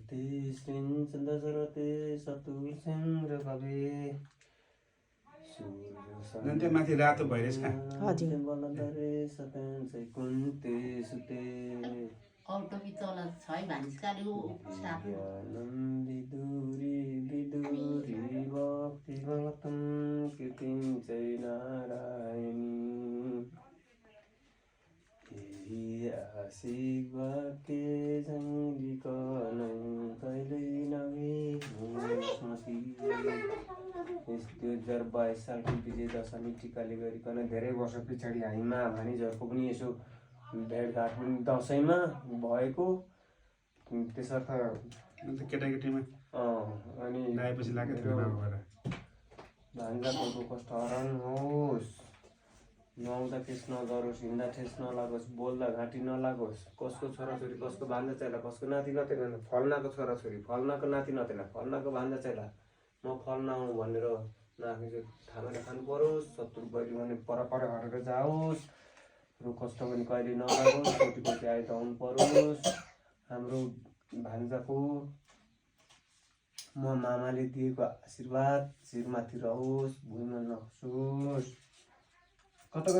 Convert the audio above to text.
कीर्ति सृञ्च दशरथे शत्रुसेन्द्र कवि नन्ते माथि रातो भइरहेछ बलधरे सतांसै कुन्ते सुते विद्यानं विदुरी भक्ति भगतं कीर्तिञ्चै नारायणी यही आशिक वाक्य सङ्गिकनै कहिल्यै नभेट्नु स्मृति। 2022 सालको विजय दशमी टिकाले गरिकन धेरै वर्ष पछाडि हामीमा भानिजहरूको पनि यसो भेटघाट पनि दसैँमा भएको त्यसर्थ केटाकेटीमा अनि आएपछि लाग्यो भान्जाको कष्ट हरण होस्, नुहाउँदा केस नगरोस्, हिँड्दा ठेस नलागोस्, बोल्दा घाँटी नलागोस्, कसको छोराछोरी कसको भान्जा चैला, कसको नाति नतेला, फल्नाको छोराछोरी फल्नाको नाति नतेला, फल्नाको भान्जा चैला, म फल्ना हुँ भनेर नाफिसे थामेर खानु परोस्, शत्रु बैरी भने पर हटेर जाओस्, रु कष्ट पनि कहिले नलागोस्, कोटी आए त आउनु परोस्। हाम्रो भान्जाको म मामाले दिएको आशीर्वाद शिरमाथि रहोस्, भुइँमा नखसोस्। कता